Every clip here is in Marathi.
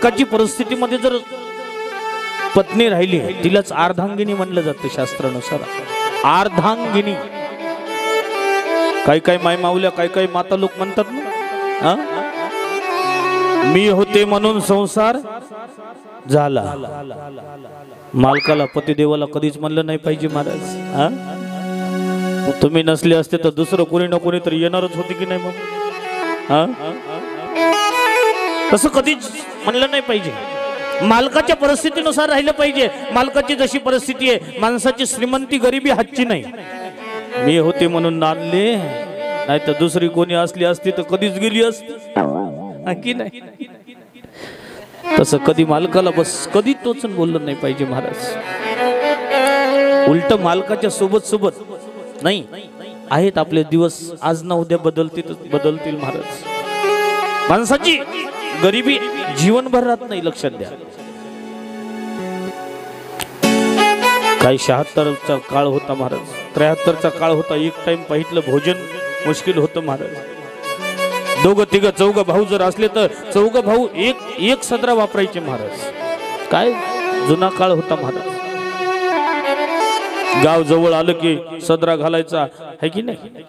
मालकाची परिस्थितीमध्ये जर पत्नी राहिली तिलाच अर्धांगिनी म्हणलं जातं शास्त्रानुसार. अर्धांगिनी. काही काही माय माऊल्या काही काही माता लोक म्हणतात ना, मी होते म्हणून संसार झाला. मालकाला पतिदेवाला कधीच म्हणलं नाही पाहिजे महाराज. तुम्ही नसले असते तर दुसरं कोणी ना कोणी तरी येणारच होते की नाही मग. तसं कधीच म्हणलं नाही पाहिजे. मालकाच्या परिस्थितीनुसार राहिलं पाहिजे. मालकाची जशी परिस्थिती आहे, माणसाची श्रीमंती गरिबी हातची नाही. मी होते म्हणून नांदले, नाही तर दुसरी कोणी असली असती तर कधीच गेली असती की नाही. तसं कधी मालकाला बस कधी टोचून बोललं नाही पाहिजे महाराज. उलट मालकाच्या सोबत सोबत नाही आहेत आपले दिवस, आज ना उद्या बदलतील महाराज. माणसाची गरिबी जीवनभर राहत नाही, लक्षात द्या. काही 76चा काळ होता महाराज, 73चा काळ होता. एक टाइम पाहितलं भोजन मुश्किल होतं महाराज. दोघं तिघं चौघ भाऊ जर असले तर चौघ भाऊ एक सदरा वापरायचे महाराज. काय जुना काळ होता महाराज. गाव जवळ आलं की सदरा घालायचा आहे की नाही.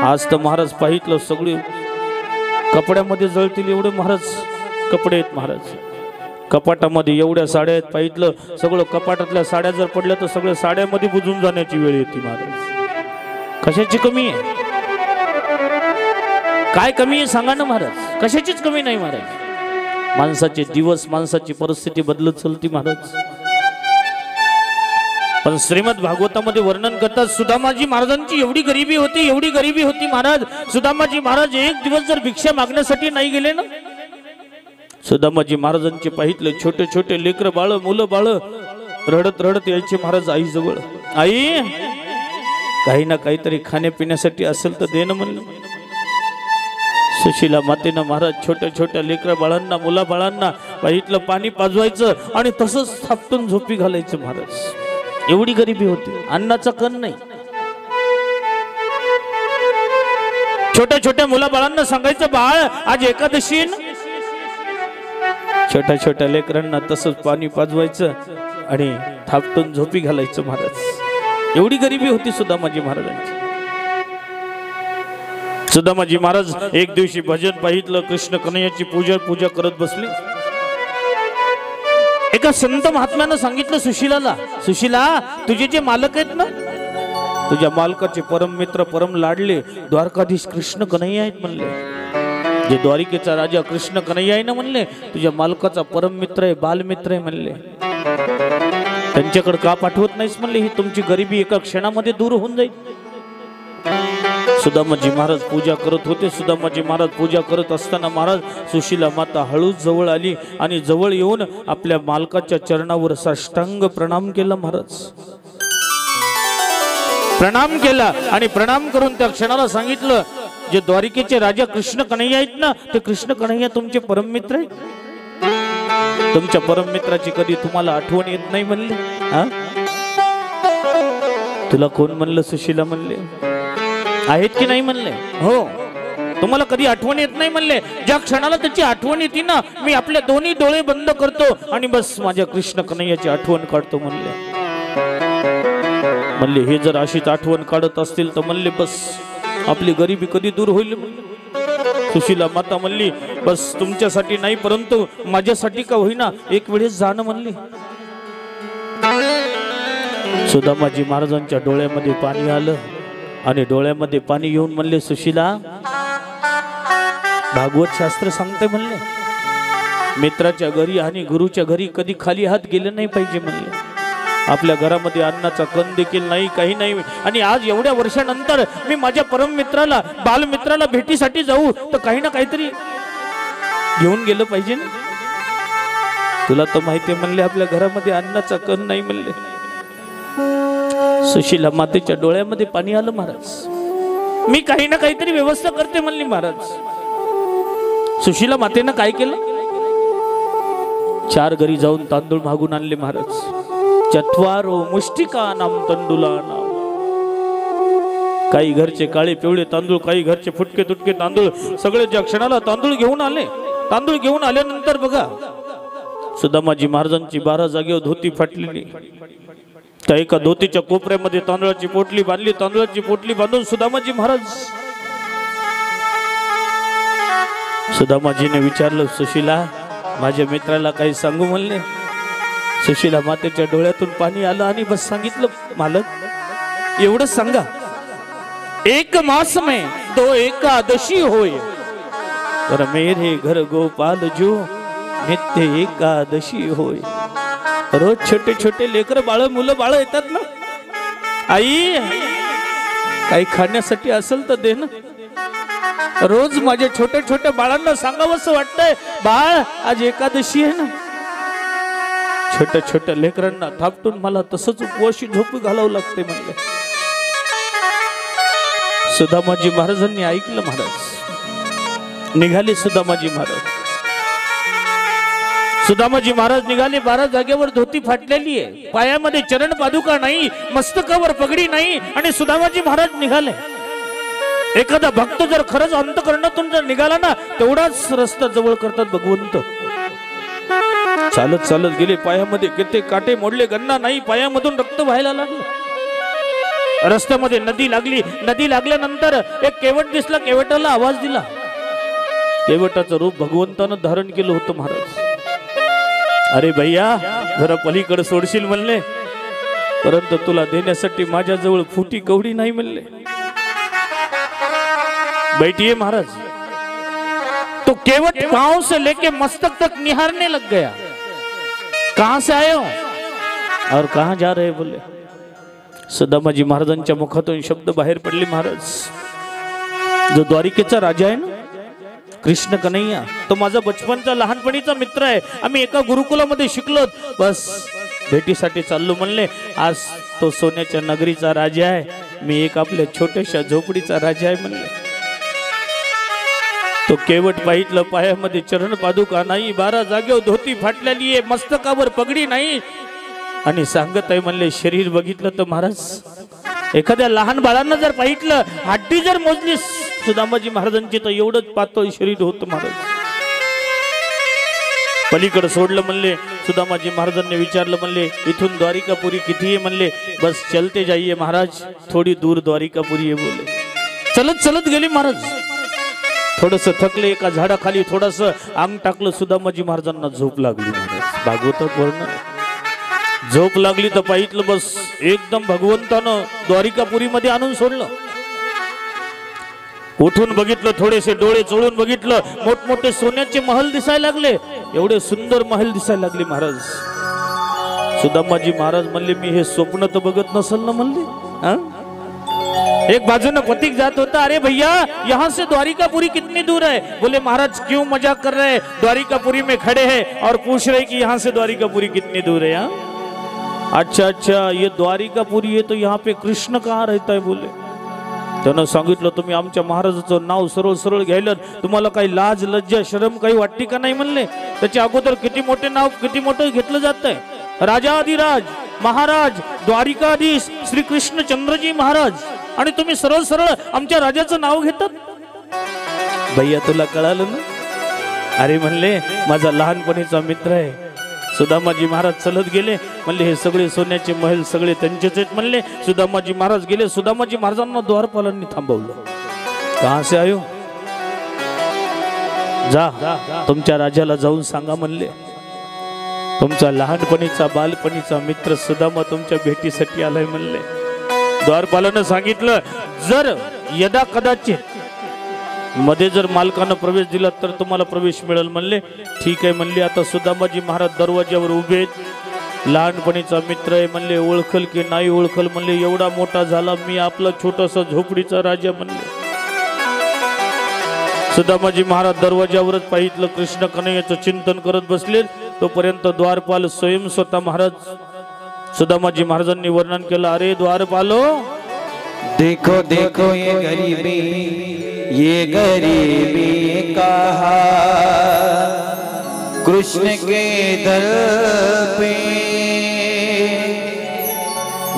आज तर महाराज पाहितलं सगळे कपड्यामध्ये जळतील एवढे महाराज कपडे आहेत महाराज. कपाटामध्ये एवढ्या साड्या आहेत पाहितलं, सगळं कपाटातल्या साड्या जर पडल्या तर सगळ्या साड्यामध्ये बुजून जाण्याची वेळ येते महाराज. कशाची कमी आहे, काय कमी आहे सांगा ना महाराज. कशाचीच कमी नाही महाराज. माणसाचे दिवस, माणसाची परिस्थिती बदलत चालती महाराज. पण श्रीमद भागवतामध्ये वर्णन करतात, सुदामाजी महाराजांची एवढी गरिबी होती महाराज. सुदामाजी महाराज एक दिवस जर भिक्षा मागण्यासाठी नाही गेले ना, सुदामाजी महाराजांचे पाहितले छोटे छोटे लेकर बाळ, मुलं बाळ रडत रडत यायचे महाराज आई जवळ. आई काही ना काहीतरी खाण्यापिण्यासाठी असेल तर दे ना म्हणलं. सुशीला मातेनं महाराज छोट्या छोट्या लेकरा बाळांना, मुला बाळांना पाहितलं पाणी पाजवायचं आणि तसंच थापटून झोपी घालायचं महाराज. एवढी गरिबी होती, अन्नाचा कण नाही. छोट्या छोट्या मुला बाळांना सांगायचं, बाळ आज एकादशी. छोट्या छोट्या लेकरांना तसंच पाणी पाजवायचं आणि थापटून झोपी घालायचं महाराज. एवढी गरिबी होती सुदामाजी महाराजांची. सुदामाजी महाराज एक दिवशी भजन पाहितलं, कृष्ण कन्हैयाची पूजा करत बसली. एका संत महात्म्यानं सांगितलं सुशीलाला, सुशीला तुझे जे मालक आहेत ना, तुझ्या मालकाचे परम मित्र परम लाडले द्वारकाधीश कृष्ण कन्हैया आहेत म्हणले. जे द्वारिकेचा राजा कृष्ण कन्हैया आहे ना म्हणले, तुझ्या मालकाचा परम मित्र आहे, बालमित्र आहे म्हणले. त्यांच्याकडे का पाठवत नाहीस म्हणले, ही तुमची गरिबी एका क्षणामध्ये दूर होऊन जाईल. सुदामाजी महाराज पूजा करत होते. सुदामाजी महाराज पूजा करत असताना महाराज सुशीला माता हळूच जवळ आली आणि जवळ येऊन आपल्या मालकाच्या चरणावर साष्टांग प्रणाम केला महाराज. प्रणाम केला आणि प्रणाम करून त्या क्षणाला सांगितलं, जे द्वारिकेचे राजा कृष्ण कन्हैया आहेत ना, ते कृष्ण कन्हैया तुमचे परम मित्र आहेत. तुमच्या परम मित्राची कधी तुम्हाला आठवण येत नाही म्हणले. तुला कोण म्हणलं सुशीला म्हणले, आहेत की नाही म्हणले. हो, तुम्हाला कधी आठवण येत नाही म्हणले. ज्या क्षणाला त्याची आठवण येते ना, मी आपले दोन्ही डोळे बंद करतो आणि बस माझ्या कृष्ण कन्हैयाची आठवण काढतो म्हणले. म्हणले हे जर अशीच आठवण काढत असतील तर म्हणले बस आपली गरिबी कधी दूर होईल. सुशीला माता म्हणली, बस तुमच्यासाठी नाही परंतु माझ्यासाठी का होईना एक वेळेस जाणं म्हणली. सुदामाजी महाराजांच्या डोळ्यामध्ये पाणी आलं आणि डोळ्यामध्ये पाणी येऊन म्हणले, सुशीला भागवत शास्त्र सांगते म्हणले, मित्राच्या घरी आणि गुरुच्या घरी कधी खाली हात गेले नाही पाहिजे म्हणले. आपल्या घरामध्ये अन्नाचा कण देखील नाही, काही नाही. आणि आज एवढ्या वर्षानंतर मी माझ्या परम मित्राला, बालमित्राला भेटीसाठी जाऊ तर काही ना काहीतरी घेऊन गेलं पाहिजे ना. तुला तर माहिती म्हणले आपल्या घरामध्ये अन्नाचा कण नाही म्हणले. सुशीला मातेच्या डोळ्यामध्ये पाणी आलं महाराज. मी काही ना काहीतरी व्यवस्था करते म्हणली महाराज. सुशीला मातेनं काय केलं, 4 घरी जाऊन तांदूळ मागून आणले महाराज. चत्वारो मुष्टिका नाम तंडुलानाम. काही घरचे काळे पिवळे तांदूळ, काही घरचे फुटके तुटके तांदूळ, सगळे ज्या क्षणाला तांदूळ घेऊन आले. तांदूळ घेऊन आल्यानंतर बघा सुदामाजी महाराजांची 12 जागेवर धोती फाटलेली, त्या एका धोतीच्या कोपऱ्यामध्ये तांदळाची पोटली बांधली, तांदळाची पोटली बांधून सुदामाजी महाराज, सुदामाजीने विचारलं, सुशीला माझ्या मित्राला काही सांगू म्हणले. सुशीला मातेच्या डोळ्यातून पाणी आलं आणि बस सांगितलं, मालक एवढंच सांगा, 1 मास में 2 एकादशी होय, पर मेरे घर गोपाल जो नित्य एकादशी होय. रोज छोटे छोटे लेकर बाळ मुलं बाळ येतात ना, आई काही खाण्यासाठी असेल तर दे ना. रोज माझ्या छोट्या छोट्या बाळांना सांगावंसं वाटतंय, बाळ आज एकादशी आहे ना. छोट्या छोट्या लेकरांना थापटून मला तसंच उपवाशी झोप घालावं लागते म्हणले. सुदामाजी महाराजांनी ऐकलं. महाराज निघाले. सुदामाजी महाराज निघाले. 12 जागेवर धोती फाटलेली आहे, पायामध्ये चरण पादुका नाही, मस्तकावर पगडी नाही, आणि सुदामाजी महाराज निघाले. एखादा भक्त जर खरंच अंतःकरणातून जर निघाला ना, तेवढाच रस्ता जवळ करतात भगवंत. चालत चालत गेले. पायामध्ये किती काटे मोडले, गन्ना नाही, पायामधून रक्त व्हायला लागलं. रस्त्यामध्ये नदी लागली. नदी लागल्यानंतर एक केवट दिसला. केवटाला आवाज दिला. केवटाचं रूप भगवंतानं धारण केलं होतं. महाराज, अरे भैया जरा पलीकडे सोडशील म्हणले, परंतु तुला देण्यासाठी माझ्याजवळ फुटी कवडी नाही म्हणले. बैठिए महाराज. तो केवट पांव से लेके मस्तक तक निहारने लग गया. कहां से आए हो और कहां जा रहे बोले. सुदामाजी महाराजांच्या मुखातून शब्द बाहेर पडले. महाराज, जो द्वारिकेचा राजा आहे ना, कृष्ण कन्हैया, तो माझा बचपनचा लहानपणीचा मित्र आहे. आम्ही एका गुरुकुलामध्ये शिकलो. बस भेटीसाठी चाललो म्हणले. आज तो सोन्याच्या नगरीचा राजा आहे, मी एक आपल्या छोट्याशा झोपडीचा राजा आहे म्हणले. तो केवट पाहितलं. पायामध्ये चरण पादुका नाही, 12 जागेवर धोती फाटलेली आहे, मस्तकावर पगडी नाही, आणि सांगत आहे म्हणले, शरीर बघितलं तर महाराज, एखाद्या लहान बाळांना जर पाहितलं, हड्डी जर मोजली सुदामाजी महाराजांची तर एवढंच पातळ शरीर होतं. महाराज पलीकडे सोडलं म्हणले. सुदामाजी महाराजांनी विचारलं म्हणले, इथून द्वारिकापुरी किती आहे म्हणले. बस चलते जाइए महाराज, थोडी दूर द्वारिकापुरी आहे बोले. चलत चलत गेले महाराज. थोडस थकले. एका झाडाखाली थोडस अंग टाकलं. सुदामाजी महाराजांना झोप लागली. महाराज भागवतात वर्णन. झोप लागली तर पाहितलं, बस एकदम भगवंतानं द्वारिकापुरी मध्ये आणून सोडलं. उठून बघितलं, थोडेसे डोळे चोळून बघितलं, मोठमोठे सोन्याचे महल दिसायला लागले. एवढे सुंदर महल दिसायला लागले. महाराज, सुदामाजी महाराज म्हणले, मी हे स्वप्न तर बघत नसल ना म्हणले. एक बाजू में पथिक जात होता, अरे भैया यहाँ से द्वारिकापुरी कितनी दूर है. बोले महाराज क्यों मजाक कर रहे हैं, द्वारिकापुरी में खड़े हैं और पूछ रहे कि यहाँ से द्वारिकापुरी कितनी दूर है. अच्छा अच्छा, ये द्वारिकापुरी है तो यहाँ पे कृष्ण कहाँ रहता है बोले. त्यानं सांगितलं, तुम्ही आमच्या महाराजाचं नाव सरळ सरळ घ्यायला तुम्हाला काही लाज लज्जा शरम काही वाटते का नाही म्हणले. त्याच्या अगोदर किती मोठे नाव किती मोठं घेतलं जात आहे. राजाधिराज महाराज द्वारिकाधीश श्री कृष्ण चंद्रजी महाराज, आणि तुम्ही सरळ सरळ आमच्या राजाचं नाव घेतात. भैया तुला कळालं ना. अरे म्हणले, माझा लहानपणीचा मित्र आहे. सुदामाजी महाराज चलत गेले. म्हणले, हे सगळे सोन्याचे महल सगळे त्यांचेच आहेत म्हणले. सुदामाजी महाराज गेले. सुदामाजी महाराजांना द्वारपालांनी थांबवलं. कहां से आयो, जा तुमच्या राजाला जाऊन सांगा म्हणले, तुमचा लहानपणीचा बालपणीचा मित्र सुदामा तुमच्या भेटीसाठी आलाय म्हणले. द्वारपालानं सांगितलं, जर यदा कदाचित मध्ये जर मालकानं प्रवेश दिला तर तुम्हाला प्रवेश मिळेल म्हणले. ठीक आहे म्हणले. आता सुदामाजी महाराज दरवाज्यावर उभे आहेत. लहानपणीचा मित्र आहे म्हणले, ओळखल की नाही ओळखल म्हणले. एवढा मोठा झाला मी, आपला छोटासा झोपडीचा राजा म्हणले. सुदामाजी महाराज दरवाज्यावरच पाहितलं. कृष्ण कन्हैयाचं चिंतन करत बसले. तोपर्यंत द्वारपाल स्वयं स्वतः महाराज सुदामाजी महाराजांनी वर्णन केलं, अरे द्वारपालो, देखो देखो ये गरीबी कहा कृष्ण के दर पे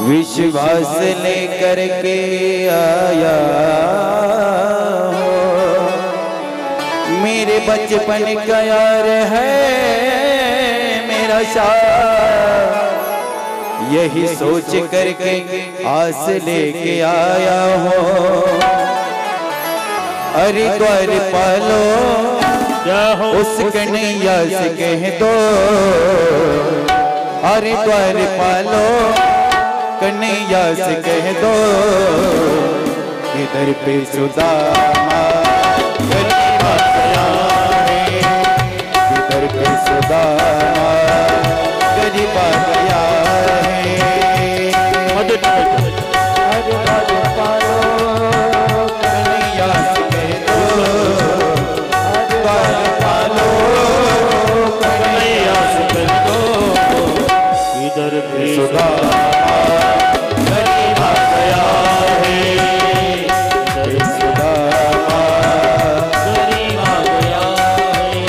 विश्वास लेकर के आया हो, मेरे बचपन का यार है आशा, यही सोच करके आस लेके आया हूँ। अरे द्वार पालो क्या हो उस कन्हैया से कह दो, अरे द्वार पालो कन्हैया से कह दो, इधर पे सुदामा गरीबा गया है, इधर पे सुदामा गरीबा गया है। मदद अरे द्वार पालो कन्हैया से कह दो, द्वार पालो कन्हैया से कह दो, इधर भी सुदामा गरीबा गया है, इधर सुदामा गरीब आ गया है।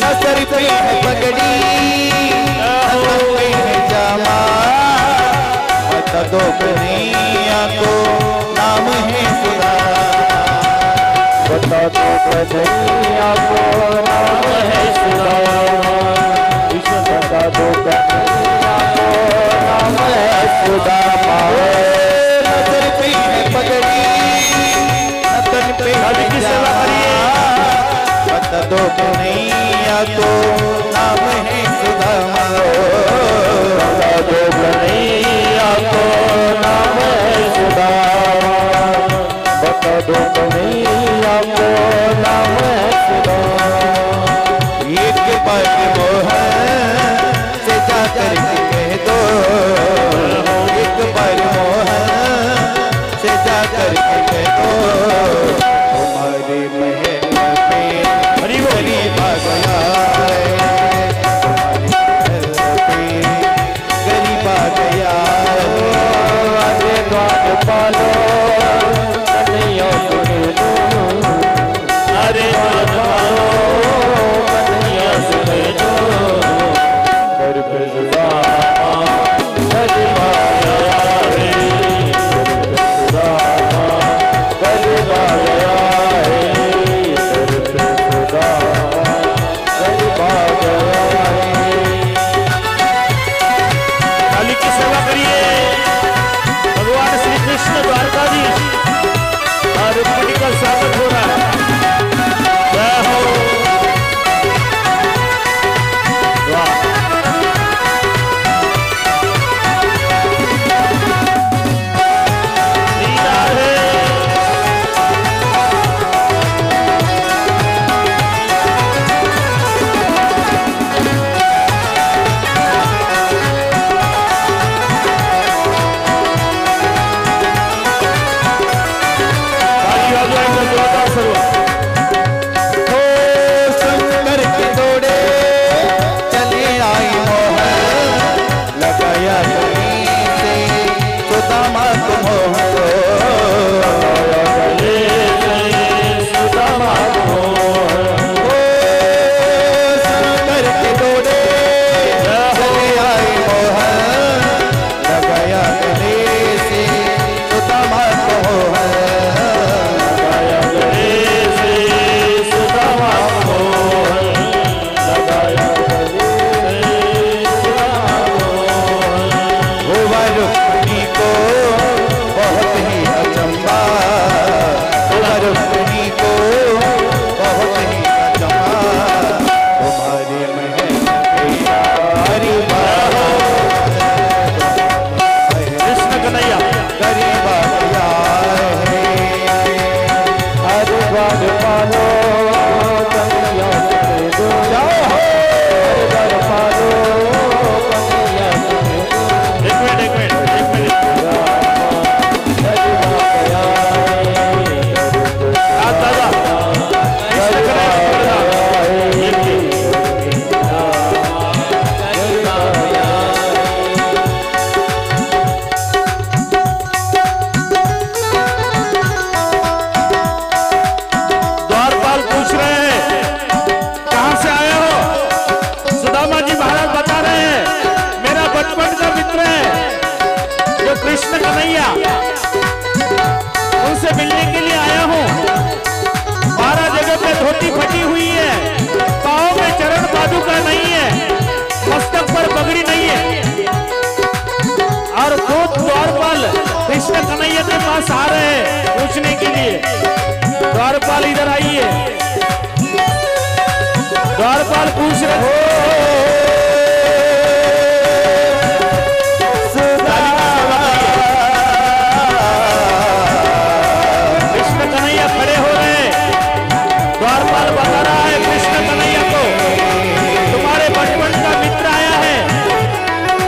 न सर पे है पगड़ी न तन पे है जामा, बता दो कन्हैया को नाम है सुदामा, बता दो कन्हैया को नाम है सुदामा, बता दो कन्हैया को नाम है सुदामा। न सर पे है पगड़ी न तन पे है जामा, बता दो कन्हैया को नाम है सुदामा, बता दो कन्हैया को नाम है सुदामा, बता दो कन्हैया को नाम है सुदामा। पूछने के लिए। द्वारपाल इधर आइए। द्वारपाल पूछ रहे हो। कृष्ण कन्हैया खड़े हो रहे। द्वारपाल बता रहा है कृष्ण कन्हैया को, तुम्हारे बचपन का मित्र आया है,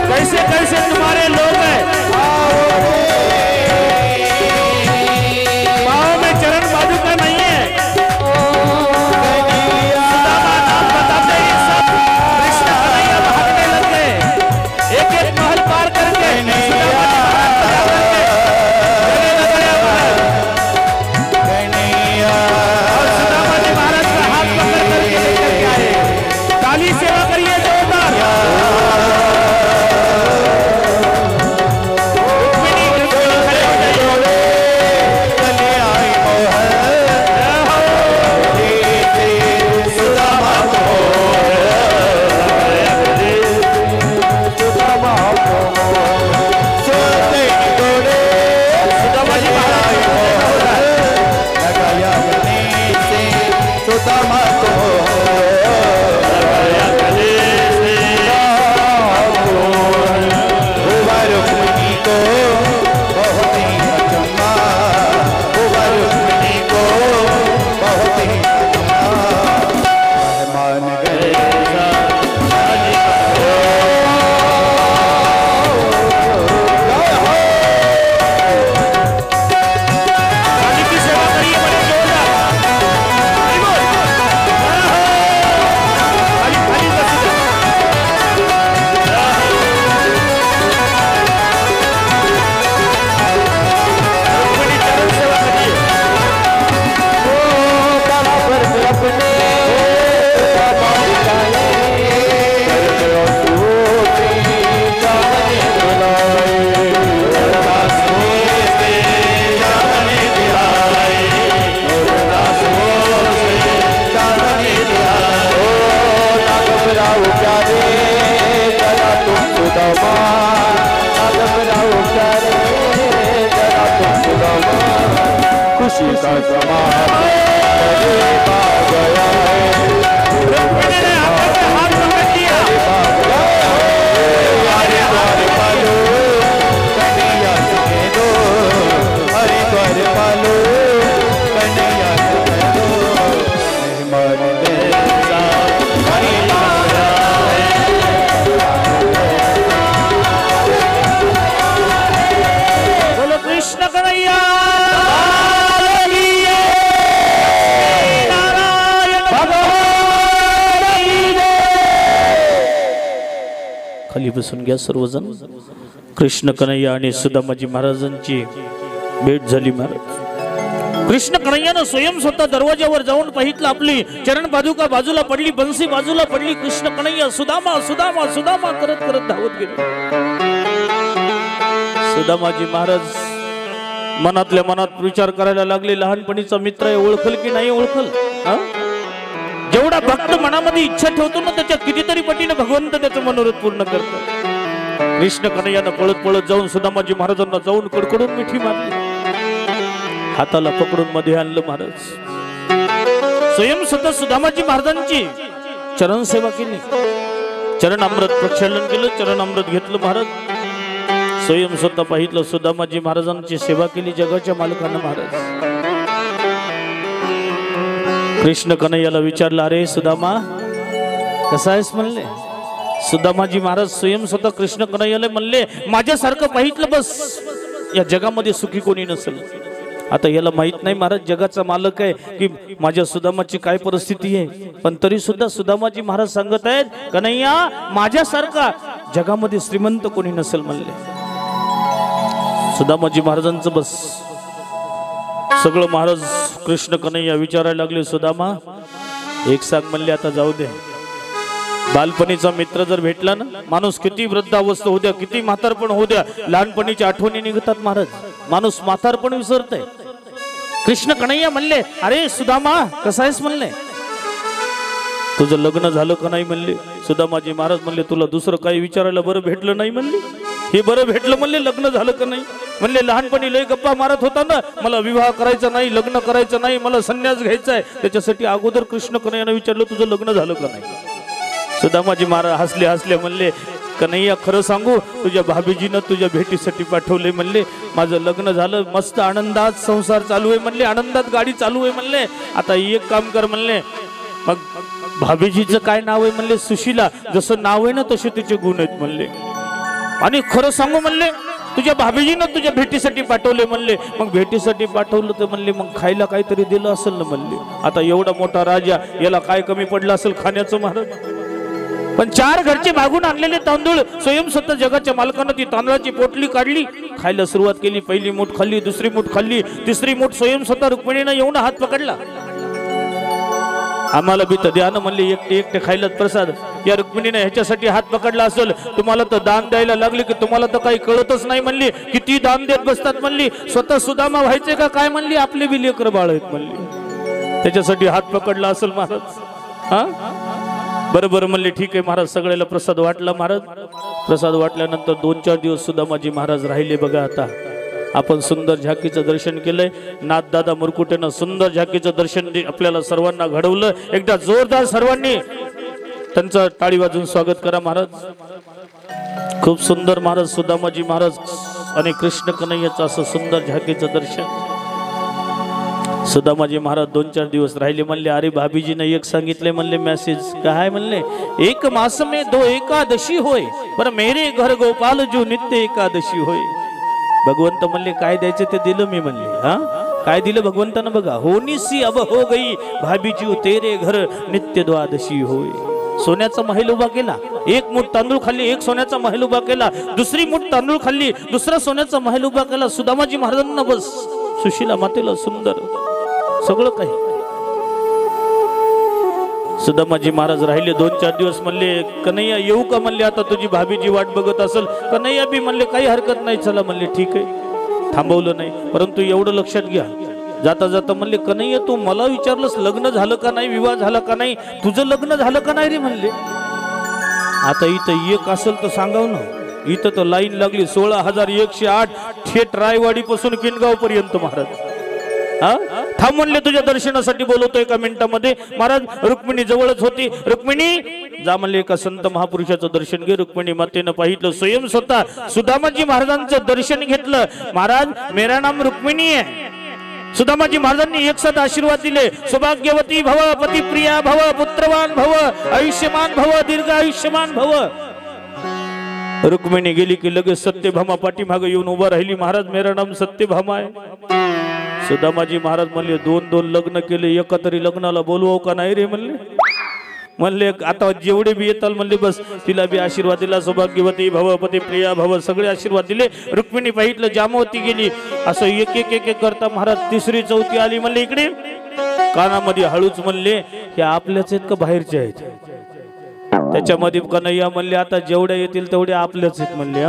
कैसे कैसे तुम्हारे लोग हैं। पाँव में चरण पादुका नहीं है। सुदामा नाम बताते ही सब कृष्ण कन्हैया भागने लग गए। एक एक महल पार करके सुदामा जी महाराज और सुदामा जी महाराज का हाथ पकड़ करके लेकर के आए। ताली सेवा करिए जोरदार। खाली बसून घ्या सर्वजण। कृष्ण कन्हैया आणि सुदामाजी महाराजांची भेट झाली महाराज। कृष्ण कन्हैयानं स्वयं स्वतः दरवाजावर जाऊन पाहितलं, आपली चरण पादुका बाजूला पडली, बंसी बाजूला पडली। कृष्ण कन्हैया सुदामा सुदामा सुदामा करत करत धावत गेले। सुदामाजी महाराज मनातल्या मनात विचार करायला लागले, लहानपणीचा मित्र आहे, ओळखल की नाही ओळखल। जेवढा भक्त मनामध्ये इच्छा ठेवतो ना, त्याच्या कितीतरी पटीने भगवंत त्याचं मनोरथ पूर्ण करतो। कृष्ण कन्हैयानं पळत पळत जाऊन सुदामाजी महाराजांना जाऊन कडकडून मिठी मारली, हाताला पकडून मध्ये आणलं महाराज। स्वयं स्वतः सुदामाजी महाराजांची चरण सेवा केली, चरण अमृत प्रक्षालन केलं, चरण अमृत घेतलं महाराज। स्वयं स्वतः पाहितलं, सुदामाजी महाराजांची सेवा केली जगाच्या मालकानं महाराज। कृष्ण कन्हैयाला विचारलं, अरे सुदामा कसा आहेस म्हणले। सुदामाजी महाराज स्वयं स्वतः कृष्ण कन्हैयाला म्हणले, माझ्यासारखं पाहितलं बस या जगामध्ये सुखी कोणी नसेल। आता याला माहित नाही महाराज जगाचा मालक आहे की माझ्या सुदामाची काय परिस्थिती आहे, पण तरी सुद्धा सुदामाजी महाराज सांगत आहेत, कन्हैया माझ्यासारखा जगामध्ये श्रीमंत कोणी नसेल म्हणले। सुदामाजी महाराजांचं बस सगळं महाराज कृष्ण कन्हैया विचारायला लागले, सुदामा एक सांग म्हणले, आता जाऊ दे। बालपणीचा मित्र जर भेटला ना, माणूस किती वृद्धावस्था होऊ द्या, किती म्हातारपण होऊ द्या, लहानपणीच्या आठवणी निघतात महाराज, माणूस म्हातारपण विसरतय। कृष्ण कन्हैया म्हणले, अरे सुदामा कसा आहेस म्हणले, तुझं लग्न झालं का नाही म्हणले। सुदामाजी महाराज म्हणले, तुला दुसरं काही विचारायला बरं भेटलं नाही म्हणले। हे बरं भेटलं म्हणले, लग्न झालं का नाही म्हणले. लहानपणी लय गप्पा मारत होता ना, मला विवाह करायचा नाही, लग्न करायचं नाही, मला संन्यास घ्यायचा आहे. त्याच्यासाठी अगोदर कृष्ण कन्हैयानं विचारलं तुझं लग्न झालं का नाही. सुदामाजी महाराज हसले हसले म्हणले, कन्हैया खरं सांगू, तुझ्या भाभीजीनं तुझ्या भेटीसाठी पाठवले म्हणले. माझं लग्न झालं, मस्त आनंदात संसार चालू आहे म्हणले, आनंदात गाडी चालू आहे म्हणले. आता एक काम कर म्हणले, मग भाभीजीचं काय नाव आहे म्हणले, सुशीला. जसं नाव आहे ना तसे तिचे गुण आहेत म्हणले. आणि खरं सांगू म्हणले, तुझ्या भाभीजीनं तुझ्या भेटीसाठी पाठवले म्हणले. मग भेटीसाठी पाठवलं तर म्हणले मग खायला काहीतरी दिलं असेल ना म्हणले. आता एवढा मोठा राजा, याला काय कमी पडलं असेल खाण्याचं महाराज. पण 4 घरचे मागून आणलेले तांदूळ स्वयं स्वतः जगाच्या मालकानं ती तांदळाची पोटली काढली, खायला सुरुवात केली. पहिली मूठ खाल्ली, दुसरी मूठ खाल्ली, तिसरी मूठ स्वयं स्वतः रुक्मिणीनं येऊन हात पकडला. आम्हाला बी तर द्या ना म्हणले, एकटे एकटे खायलाच प्रसाद. या रुक्मिणीने ह्याच्यासाठी हात पकडला असेल, तुम्हाला तर दान द्यायला लागले की तुम्हाला तर काही कळतच नाही म्हणली. किती दान देत बसतात म्हणली, स्वतः सुदामा व्हायचे का काय म्हणली, आपले बी लेकर बाळ आहेत म्हणली. त्याच्यासाठी हात पकडला असेल महाराज. हा बरोबर म्हणले, ठीक आहे महाराज. सगळ्याला प्रसाद वाटला महाराज. प्रसाद वाटल्यानंतर 2-4 दिवस सुदामाजी महाराज राहिले. बघा आता आपण सुंदर झाकीचं दर्शन केलंय. नाथदादा मुरकुटेनं सुंदर झाकीचं दर्शन आपल्याला सर्वांना घडवलं. एकदा जोरदार सर्वांनी त्यांचं टाळी वाजून स्वागत करा महाराज. खूप सुंदर महाराज सुदामाजी महाराज आणि कृष्ण कन्हैयाचं असं सुंदर झाकीचं दर्शन. सुदामाजी महाराज 2-4 दिवस राहिले. म्हणले, अरे भाभीजीने एक सांगितले म्हणले मेसेज, काय म्हणले, 1 मास में 2 एकादशी होय, पर मेरे घर गोपाल जो नित्य एकादशी होय. भगवंत म्हणले काय द्यायचं ते दिलं मी म्हणले. हा काय दिलं भगवंतानं बघा, होनीसी अब हो गई भाभीजी तेरे घर नित्य द्वादशी होय. सोन्याचा महल उभा केला, 1 मूठ तांदूळ खाल्ली, 1 सोन्याचा महल उभा केला. दुसरी मूठ तांदूळ खाल्ली, दुसरा सोन्याचा महल उभा केला. सुदामाजी महाराजांना बस सुशीला मातेला सुंदर सगळं काही. सुदामाजी महाराज राहिले 2-4 दिवस. म्हणले, कन्हैया येऊ का म्हणले, आता तुझी भाभीजी वाट बघत असेल. कन्हैया बी म्हणले काही हरकत नाही, चला म्हणले. ठीक आहे, थांबवलं नाही. परंतु एवढं लक्षात घ्या, जाता जाता म्हणले, कन्हैया तू मला विचारलंस लग्न झालं का नाही, विवाह झाला का नाही, तुझं लग्न झालं का नाही रे म्हणले. आता इथं एक असेल तर सांगाव ना. इथं तर लाईन लागली 16,108 थेट रायवाडी पासून किनगाव पर्यंत महाराज. हा थांब म्हणले, तुझ्या दर्शनासाठी बोलवतो 1 मिनिटामध्ये. महाराज रुक्मिणी जवळच होती. रुक्मिणी जा म्हणले, एका संत महापुरुषाचं दर्शन घे. रुक्मिणी मातेनं पाहिलं, स्वयं स्वतः सुदामाजी महाराजांचं दर्शन घेतलं. महाराज मेरा नाम रुक्मिणी आहे. सुदामाजी महाराजांनी एकसाथ आशीर्वाद दिले, सौभाग्यवती भव, पतिप्रिया भव, पुत्रवान भव, आयुष्यमान भव, दीर्घ आयुष्यमान भव. रुक्मिणी गेली की लगेच सत्यभामा पाठीमागे येऊन उभा राहिली. महाराज मेरा नाम सत्यभामा आहे. सुदामाजी महाराज म्हणले, 2-2 लग्न केले, एका तरी लग्नाला बोलवू का नाही रे म्हणले. म्हणले आता जेवढे बी येताल म्हणले बस तिला बी आशीर्वाद दिला. सौभाग्यवती भव, पतिप्रिया भव, सगळे आशीर्वाद दिले. रुक्मिणी पाहितलं, जामवती गेली. असं एक एक करता महाराज 3री 4थी आली. म्हणले इकडे कानामध्ये हळूच म्हणले, हे आपल्याच आहेत का बाहेरचे आहेत. त्याच्यामध्ये कन्हैया म्हणले, आता जेवढ्या येतील तेवढ्या आपल्याच आहेत म्हणले.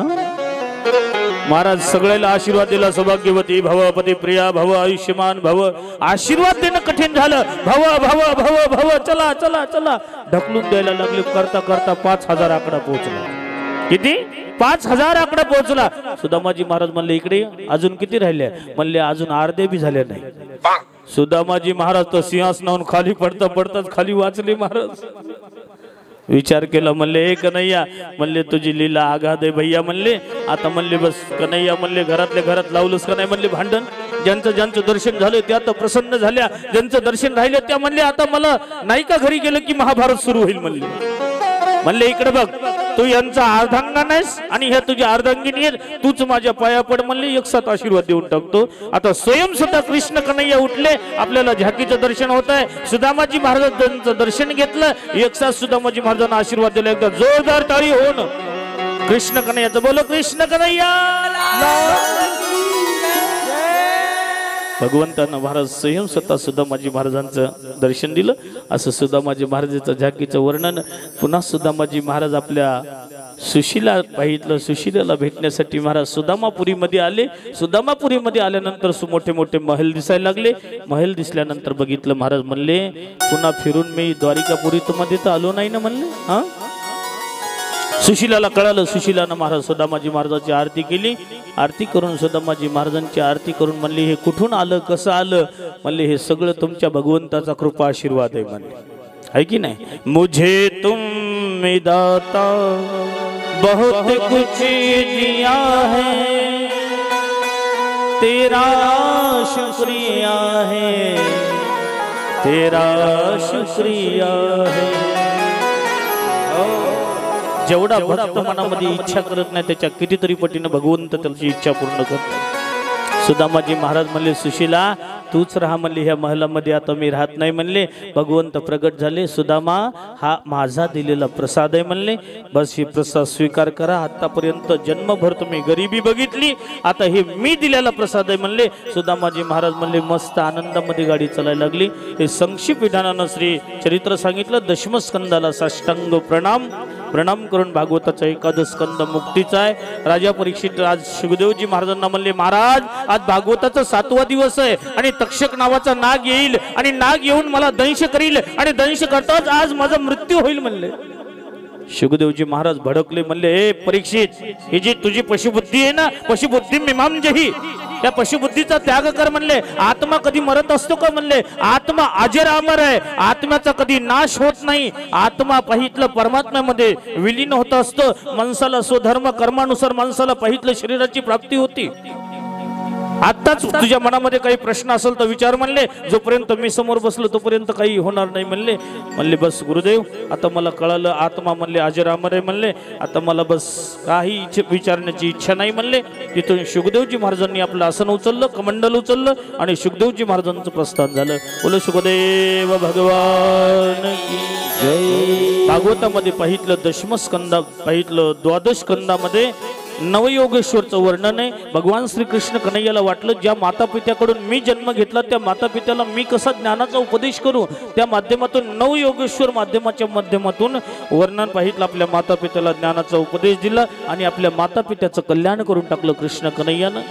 महाराज सगळ्याला आशीर्वाद दिला. सौभाग्यवती भव, पतिप्रिया भव, आयुष्यमान भव. आशीर्वाद देणं कठीण झालं. भव भव भव भव, चला चला चला ढकलून द्यायला लागले. करता करता 5,000 आकडा पोहोचला. किती? 5,000 आकडा पोहोचला. सुदामाजी महाराज म्हणले, इकडे अजून किती राहिले म्हणले, अजून अर्धे बी झाले नाही. सुदामाजी महाराज तर सिंहासनावरून खाली पडता पडताच खाली वाचले महाराज. विचार केला. म्हणले, हे कन्हैया म्हणले, तुझी लीला आगाध आहे भैया म्हणले. आता म्हणले बस कन्हैया म्हणले, घरातल्या घरात लावलंस का नाही म्हणले भांडण. ज्यांचं ज्यांचं दर्शन झालं त्या तर प्रसन्न झाल्या, ज्यांचं दर्शन राहिलं त्या म्हणले, आता मला नाही का घरी गेलं की महाभारत सुरू होईल म्हणले. म्हणले इकडे बघ, तू यांचा अर्धांगा नाहीस आणि ह्या तुझ्या अर्धांगिनी आहेत, तूच माझ्या पाया पड म्हणले. एकसाथ आशीर्वाद देऊन टाकतो. आता स्वयं स्वतः कृष्ण कन्हैया उठले. आपल्याला झाकीचं दर्शन होत आहे. सुदामाजी महाराजांचं दर्शन घेतलं. एकसाथ सुदामाजी महाराजांना आशीर्वाद दिला. एकदा जोरदार टाळी होऊन कृष्ण कन्हैयाचं बोलो, कृष्ण कन्हैया. भगवंतानं महाराज स्वयं स्वतः सुदामाजी महाराजांचं दर्शन दिलं. असं सुदामाजी महाराजांचं झाकीचं वर्णन. पुन्हा सुदामाजी महाराज आपल्या सुशीला पाहितलं. सुशीलाला भेटण्यासाठी महाराज सुदामापुरीमध्ये आले. सुदामापुरीमध्ये आल्यानंतर मोठे मोठे महल दिसायला लागले. महल दिसल्यानंतर बघितलं. महाराज म्हणले, पुन्हा फिरून मी द्वारिकापुरी मध्ये तर आलो नाही ना म्हणले. हा सुशिलाला कळालं. सुशिलानं महाराज सुदामाजी महाराजाची आरती केली. आरती करून सुदामाजी महाराजांची आरती करून म्हणली, हे कुठून आलं, कसं आलं? म्हणले, हे सगळं तुमच्या भगवंताचा कृपा आशीर्वाद आहे म्हणले, है की नाही? मुझे तुम में दाता बहुत कुछ दिया है, तेरा शुक्रिया है, तेरा शुक्रिया है. जेवढा भक्त मनामध्ये इच्छा करत नाही त्याच्या कितीतरी पटीनं भगवंत त्याची इच्छा पूर्ण करतो. सुदामाजी महाराज म्हणले, सुशिला तूच राहा म्हणले ह्या महलामध्ये, आता मी राहत नाही म्हणले. भगवंत प्रगट झाले. सुदामा, हा माझा दिलेला प्रसाद आहे म्हणले, बस ही प्रसाद स्वीकार करा. आतापर्यंत जन्मभर तुम्ही गरिबी बघितली, आता हे मी दिलेला प्रसाद आहे म्हणले. सुदामाजी महाराज म्हणले, मस्त आनंदामध्ये गाडी चालायला लागली. हे संक्षिप्त विधानानं श्री चरित्र सांगितलं. दशमस्कंदाला साष्टांग प्रणाम. प्रणाम करून भागवताचा एकादश स्कंद मुक्तीचा आहे. राजा परीक्षित आज सुखदेवजी महाराजांना म्हणले, महाराज आज भागवताचा 7वा दिवस आहे आणि तक्षक नावाचा नाग येईल आणि नाग येऊन मला दंश करील आणि दंश करताच आज माझा मृत्यू होईल म्हणले. सुखदेवजी महाराज भडकले. म्हणले, हे परीक्षित, ही जी तुझी पशुबुद्धी आहे ना, पशुबुद्धी मिमाम जही, त्या पशुबुद्धीचा त्याग कर म्हणले. आत्मा कधी मरत असतो का म्हणले? आत्मा अजर अमर आहे, आत्म्याचा कधी नाश होत नाही. आत्मा पाहितलं परमात्म्यामध्ये विलीन होत असतो. माणसाला स्वधर्म कर्मानुसार माणसाला पाहितलं शरीराची प्राप्ती होती. आताच तुझ्या मनामध्ये काही प्रश्न असेल तर विचार म्हणले, जोपर्यंत मी समोर बसलो तोपर्यंत काही होणार नाही म्हणले. म्हणले, बस गुरुदेव, आता मला कळालं, आत्मा म्हणले अजर अमर आहे म्हणले, आता मला बस काही विचारण्याची इच्छा नाही म्हणले. तिथून सुखदेवजी महाराजांनी आपलं आसन उचललं, कमंडल उचललं आणि सुखदेवजी महाराजांचं प्रस्थान झालं. बोलो सुखदेव भगवान की जय. भागवतामध्ये पाहितलं दशमस्कंदा, पाहितलं द्वादश स्कंदामध्ये नवयोगेश्वरचं वर्णन आहे. भगवान श्रीकृष्ण कन्हैयाला वाटलं, ज्या माता पित्याकडून मी जन्म घेतला त्या माता पित्याला मी कसा ज्ञानाचा उपदेश करू, त्या माध्यमातून नवयोगेश्वर माध्यमाच्या माध्यमातून वर्णन पाहितलं. आपल्या माता पित्याला ज्ञानाचा उपदेश दिला आणि आपल्या माता पित्याचं कल्याण करून टाकलं कृष्ण कन्हैयानं.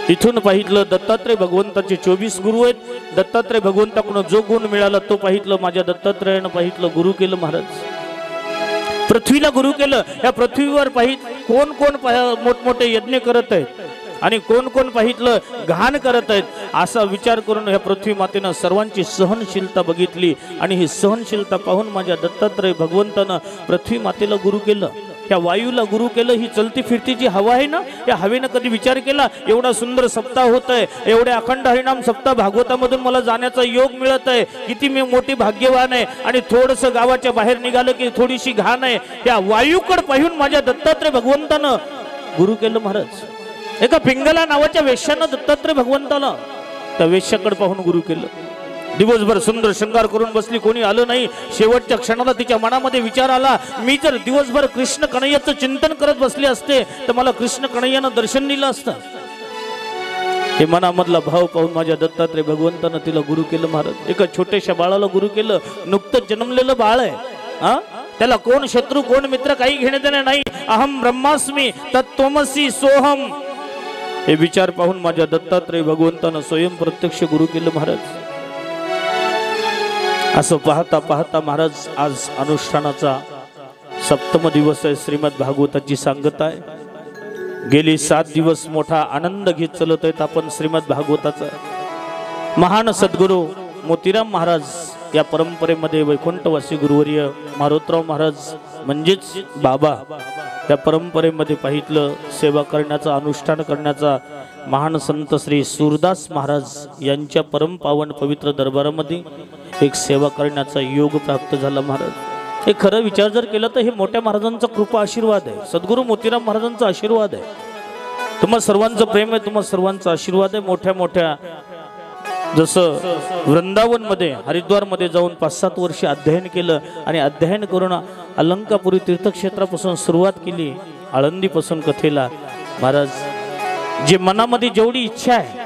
इथून पाहितलं दत्तात्रय भगवंताचे 24 गुरु आहेत. दत्तात्रय भगवंताकडून जो गुण मिळाला तो पाहितलं माझ्या दत्तात्रयानं पाहितलं गुरु केलं महाराज. पृथ्वीला गुरु केलं. या पृथ्वीवर पाहित कोण कोण मोठमोठे यज्ञ करत आहेत आणि कोण कोण पाहितलं घाण करत आहेत, असा विचार करून ह्या पृथ्वी मातेनं सर्वांची सहनशीलता बघितली आणि ही सहनशीलता पाहून माझ्या दत्तात्रय भगवंतानं पृथ्वी मातेला गुरु केलं. ह्या वायूला गुरु केलं. ही चलती फिरती जी हवा आहे ना, या हवेनं कधी विचार केला, एवढा सुंदर सप्ताह होत आहे, एवढे अखंड हरिनाम सप्ताह भागवतामधून मला जाण्याचा योग मिळत आहे, किती मी मोठी भाग्यवान आहे. आणि थोडंसं गावाच्या बाहेर निघालं की थोडीशी घाण आहे. या वायूकडे पाहून माझ्या दत्तात्रय भगवंतानं गुरु केलं महाराज. एका पिंगला नावाच्या वेश्यानं दत्तात्रय भगवंताला त्या वेश्याकडे पाहून गुरु केलं. दिवसभर सुंदर शृंगार करून बसली, कोणी आलं नाही. शेवटच्या क्षणाला तिच्या मनामध्ये विचार आला, मी जर दिवसभर कृष्ण कन्हैयाचं चिंतन करत बसले असते तर मला कृष्ण कन्हैयानं दर्शन दिलं असतं. हे मनामधला भाव पाहून माझ्या दत्तात्रय भगवंतानं तिला गुरु केलं महाराज. एका छोट्याशा बाळाला गुरु केलं. नुकतंच जन्मलेलं बाळ आहे, हा, त्याला कोण शत्रू कोण मित्र काही घेणे देणे नाही. अहम ब्रह्मास्मी तत्त्वमसी सोहम, हे विचार पाहून माझ्या दत्तात्रय भगवंतानं स्वयं प्रत्यक्ष गुरु केलं महाराज. असं पाहता पाहता महाराज आज अनुष्ठानाचा 7वा दिवस आहे. श्रीमद भागवताची सांगता आहे. गेली 7 दिवस मोठा आनंद घेत चलत आहेत आपण श्रीमद भागवताचा. महान सद्गुरू मोतीराम महाराज या परंपरेमध्ये वैकुंठवासी गुरुवर्य मारोतराव महाराज म्हणजेच बाबा या परंपरेमध्ये पाहितलं सेवा करण्याचा, अनुष्ठान करण्याचा महान संत श्री सूरदास महाराज यांच्या परमपावन पवित्र दरबारामध्ये एक सेवा करण्याचा योग प्राप्त झाला महाराज. हे खरं विचार जर केला तर हे मोठ्या महाराजांचा कृपा आशीर्वाद आहे. सद्गुरू मोतीराम महाराजांचा आशीर्वाद आहे. तुम्हा सर्वांचं प्रेम आहे, तुम्हा सर्वांचा आशीर्वाद आहे. मोठ्या मोठ्या जसं वृंदावनमध्ये हरिद्वारमध्ये जाऊन 5-7 वर्ष अध्ययन केलं आणि अध्ययन करून अलंकापुरी तीर्थक्षेत्रापासून सुरुवात केली, आळंदीपासून कथेला. महाराज जे मनामध्ये जेवढी इच्छा आहे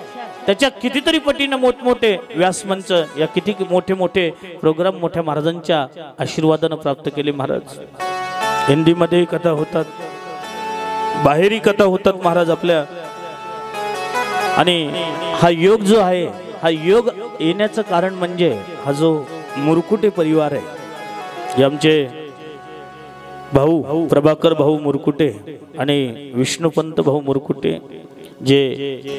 त्याच्या कितीतरी पटीनं मोठमोठे व्यासमंच, या किती मोठे मोठे प्रोग्राम मोठ्या महाराजांच्या आशीर्वादानं प्राप्त केले महाराज. हिंदीमध्ये कथा होतात, बाहेरी कथा होतात महाराज आपल्या. आणि हा योग जो आहे, हा योग येण्याचं कारण म्हणजे हा जो मुरकुटे परिवार आहे, हे आमचे भाऊ प्रभाकर भाऊ मुरकुटे आणि विष्णुपंत भाऊ मुरकुटे, जे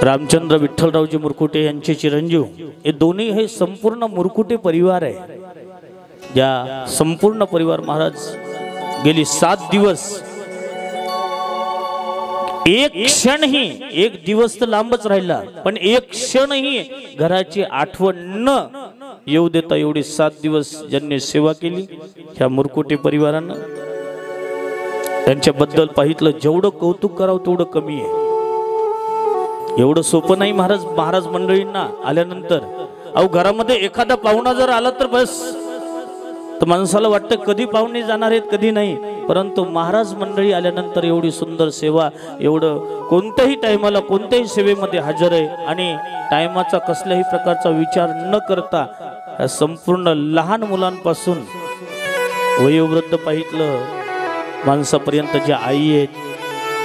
रामचंद्र विठ्ठलरावजी मुरकुटे यांचे चिरंजीव, हे दोन्ही हे संपूर्ण मुरकुटे परिवार आहे. या संपूर्ण परिवार महाराज गेली 7 दिवस एक क्षणही, एक दिवस तर लांबच राहिला पण एक क्षणही घराची आठवण न येऊ देता एवढी 7 दिवस ज्यांनी सेवा केली ह्या मुरकुटे परिवारानं, त्यांच्याबद्दल पाहितलं जेवढं कौतुक करावं तेवढं कमी आहे. एवढं सोपं नाही महाराज मंडळींना आल्यानंतर. अहो घरामध्ये एखादा पाहुणा जर आला तर बस, तर माणसाला वाटतं कधी पाहुणे जाणार आहेत कधी नाही, परंतु महाराज मंडळी आल्यानंतर एवढी सुंदर सेवा, एवढं कोणत्याही टायमाला कोणत्याही सेवेमध्ये हजर आहे आणि टायमाचा कसल्याही प्रकारचा विचार न करता संपूर्ण लहान मुलांपासून वयोवृद्ध पाहितलं माणसापर्यंत जे आई आहेत,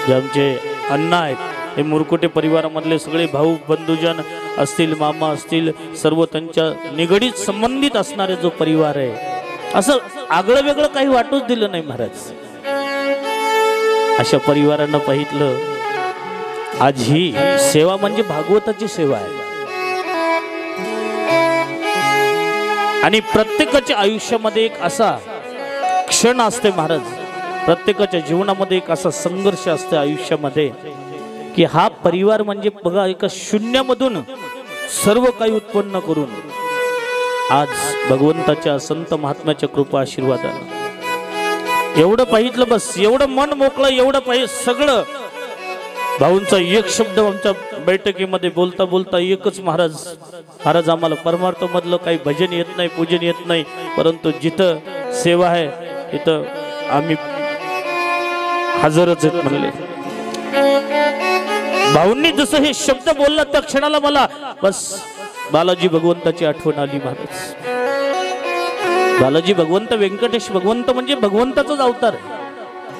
जे आमचे अण्णा आहेत, हे मुरकुटे परिवारामधले सगळे भाऊ बंधुजन असतील, मामा असतील, सर्व त्यांच्या निगडीत संबंधित असणारे जो परिवार आहे, असं आगळं वेगळं काही वाटूच दिलं नाही महाराज. अशा परिवारानं पाहितलं आज ही सेवा म्हणजे भागवताची सेवा आहे. आणि प्रत्येकाच्या आयुष्यामध्ये एक असा क्षण असते महाराज, प्रत्येकाच्या जीवनामध्ये एक असा संघर्ष असते आयुष्यामध्ये की हा परिवार म्हणजे बघा एका शून्यामधून सर्व काही उत्पन्न करून आज भगवंताच्या संत महात्म्याच्या कृपा आशीर्वादानं एवढं पाहितलं बस, एवढं मन मोकळं, एवढं पाहिजे सगळं. भाऊंचा एक शब्द आमच्या बैठकीमध्ये बोलता बोलता एकच, महाराज आम्हाला परमार्थ मधलं काही भजन येत नाही, पूजन येत नाही, परंतु जिथं सेवा आहे तिथं आम्ही हजरच आहेत म्हणले. भाऊंनी जसं हे शब्द बोलला त्या क्षणाला मला बस बालाजी भगवंताची आठवण आली महाराज. बालाजी भगवंत, व्यंकटेश भगवंत म्हणजे भगवंताचाच अवतार आहे,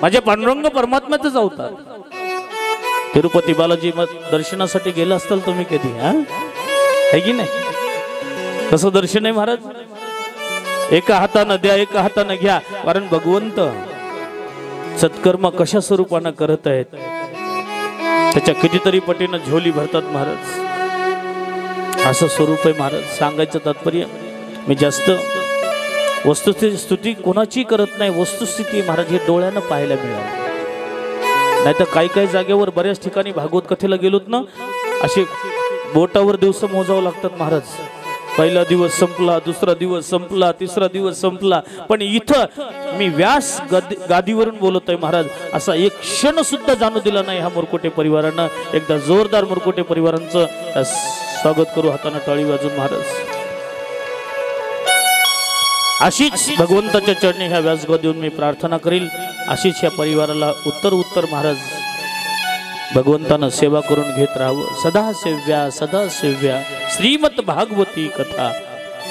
माझ्या पांडुरंग परमात्म्याचाच अवतार. तिरुपती बालाजी दर्शनासाठी गेला असताल तुम्ही कधी? है की नाही? कसं दर्शन आहे महाराज? एका हातानं द्या, एका हातानं घ्या, कारण भगवंत सत्कर्म कशा स्वरूपानं करत आहेत त्याच्या कितीतरी पटीनं झोली भरतात महाराज. असं स्वरूप आहे महाराज. सांगायचं तात्पर्य मी जास्त वस्तुस्थिती स्तुती कोणाची करत नाही, वस्तुस्थिती महाराज हे डोळ्यानं पाहायला मिळालं. नाही तर काही जागेवर बऱ्याच ठिकाणी भागवत कथेला गेलोत ना, असे बोटावर दिवस मोजावं लागतात महाराज. पहिला दिवस संपला, दुसरा दिवस संपला, तिसरा दिवस संपला, पण इथं मी व्यास गादीवरून बोलत आहे महाराज, असा एक क्षण सुद्धा जाणू दिला नाही ह्या मुरकुटे परिवारानं. एकदा जोरदार मुरकुटे परिवारांचं स्वागत करू हाताने टाळी वाजून महाराज. अशीच भगवंताच्या चरणी ह्या व्यासगाव देऊन मी प्रार्थना करील, अशीच ह्या परिवाराला उत्तर महाराज भगवंतानं सेवा करून घेत राहावं. सदा सेव्या श्रीमत भागवती कथा